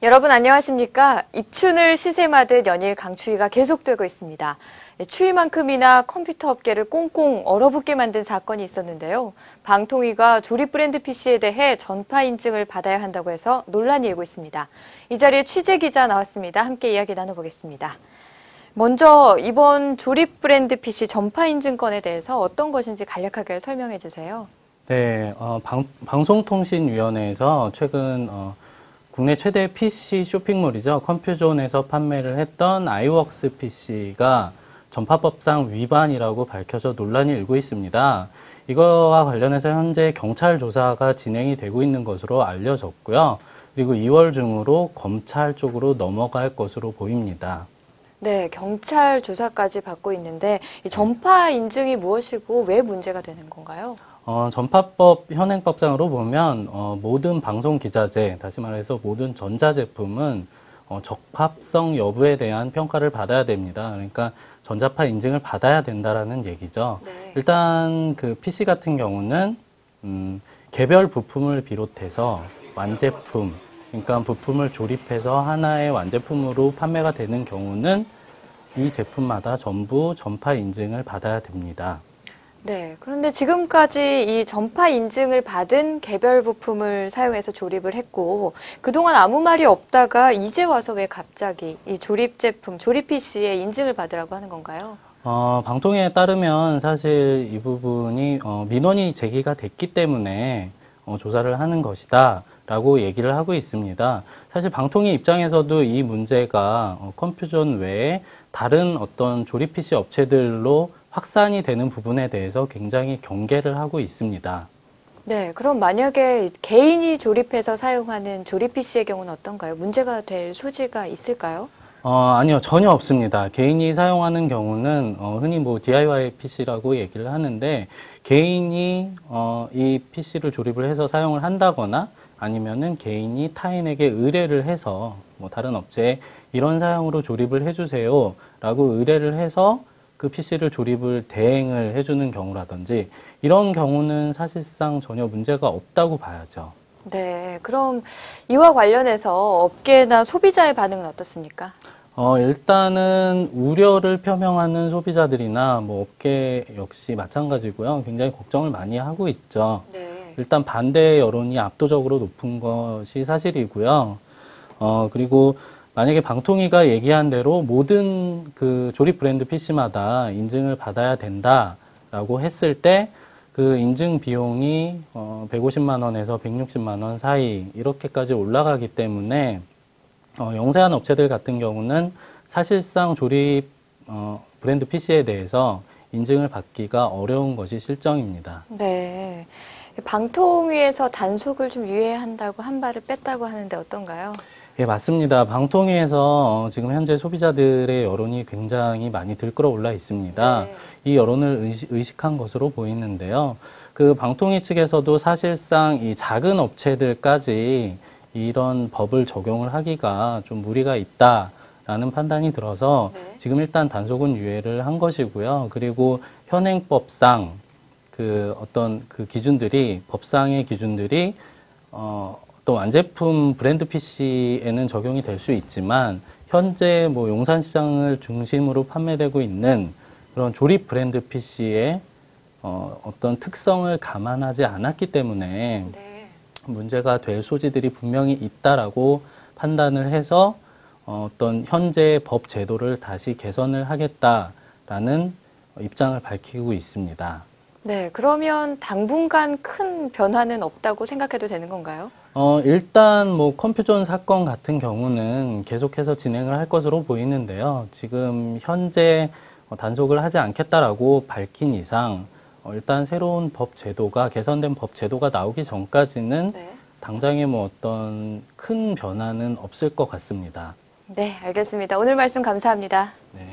여러분 안녕하십니까? 입춘을 시샘하듯 연일 강추위가 계속되고 있습니다. 추위만큼이나 컴퓨터 업계를 꽁꽁 얼어붙게 만든 사건이 있었는데요. 방통위가 조립 브랜드 PC에 대해 전파 인증을 받아야 한다고 해서 논란이 일고 있습니다. 이 자리에 취재 기자 나왔습니다. 함께 이야기 나눠보겠습니다. 먼저 이번 조립 브랜드 PC 전파 인증 건에 대해서 어떤 것인지 간략하게 설명해 주세요. 네, 방송통신위원회에서 최근 국내 최대 PC 쇼핑몰이죠. 컴퓨존에서 판매를 했던 아이웍스 PC가 전파법상 위반이라고 밝혀져 논란이 일고 있습니다. 이거와 관련해서 현재 경찰 조사가 진행이 되고 있는 것으로 알려졌고요. 그리고 2월 중으로 검찰 쪽으로 넘어갈 것으로 보입니다. 네, 경찰 조사까지 받고 있는데 이 전파 인증이 무엇이고 왜 문제가 되는 건가요? 전파법 현행법상으로 보면 모든 방송 기자재, 다시 말해서 모든 전자제품은 적합성 여부에 대한 평가를 받아야 됩니다. 그러니까 전자파 인증을 받아야 된다라는 얘기죠. 네. 일단 그 PC 같은 경우는 개별 부품을 비롯해서 완제품, 그러니까 부품을 조립해서 하나의 완제품으로 판매가 되는 경우는 이 제품마다 전부 전파 인증을 받아야 됩니다. 네, 그런데 지금까지 이 전파 인증을 받은 개별 부품을 사용해서 조립을 했고 그동안 아무 말이 없다가 이제 와서 왜 갑자기 이 조립 제품, 조립 PC에 인증을 받으라고 하는 건가요? 방통위에 따르면 사실 이 부분이 민원이 제기가 됐기 때문에 조사를 하는 것이다 라고 얘기를 하고 있습니다. 사실 방통위 입장에서도 이 문제가 컴퓨존 외에 다른 어떤 조립 PC 업체들로 확산이 되는 부분에 대해서 굉장히 경계를 하고 있습니다. 네, 그럼 만약에 개인이 조립해서 사용하는 조립 PC의 경우는 어떤가요? 문제가 될 소지가 있을까요? 아니요, 전혀 없습니다. 개인이 사용하는 경우는 흔히 뭐 DIY PC라고 얘기를 하는데 개인이 이 PC를 조립을 해서 사용을 한다거나 아니면은 개인이 타인에게 의뢰를 해서 뭐 다른 업체에 이런 사양으로 조립을 해주세요 라고 의뢰를 해서 그 PC를 조립을 대행을 해주는 경우라든지 이런 경우는 사실상 전혀 문제가 없다고 봐야죠. 네, 그럼 이와 관련해서 업계나 소비자의 반응은 어떻습니까? 일단은 우려를 표명하는 소비자들이나 뭐 업계 역시 마찬가지고요. 굉장히 걱정을 많이 하고 있죠. 네. 일단 반대 여론이 압도적으로 높은 것이 사실이고요. 그리고 만약에 방통위가 얘기한 대로 모든 그 조립 브랜드 PC마다 인증을 받아야 된다라고 했을 때 그 인증 비용이 150만 원에서 160만 원 사이 이렇게까지 올라가기 때문에 영세한 업체들 같은 경우는 사실상 조립 브랜드 PC에 대해서 인증을 받기가 어려운 것이 실정입니다. 네. 방통위에서 단속을 좀 유예한다고 한 발을 뺐다고 하는데 어떤가요? 예, 맞습니다. 방통위에서 지금 현재 소비자들의 여론이 굉장히 많이 들끓어 올라 있습니다. 네. 이 여론을 의식한 것으로 보이는데요. 그 방통위 측에서도 사실상 이 작은 업체들까지 이런 법을 적용을 하기가 좀 무리가 있다라는 판단이 들어서 네. 지금 일단 단속은 유예를 한 것이고요. 그리고 현행법상 그 어떤 그 기준들이 법상의 기준들이 또 완제품 브랜드 PC에는 적용이 될 수 있지만 현재 뭐 용산시장을 중심으로 판매되고 있는 그런 조립 브랜드 PC의 어떤 특성을 감안하지 않았기 때문에 네. 문제가 될 소지들이 분명히 있다라고 판단을 해서 어떤 현재 법 제도를 다시 개선을 하겠다라는 입장을 밝히고 있습니다. 네, 그러면 당분간 큰 변화는 없다고 생각해도 되는 건가요? 일단 뭐 컴퓨존 사건 같은 경우는 계속해서 진행을 할 것으로 보이는데요. 지금 현재 단속을 하지 않겠다라고 밝힌 이상 일단 새로운 법 제도가 개선된 법 제도가 나오기 전까지는 네. 당장에 뭐 어떤 큰 변화는 없을 것 같습니다. 네, 알겠습니다. 오늘 말씀 감사합니다. 네.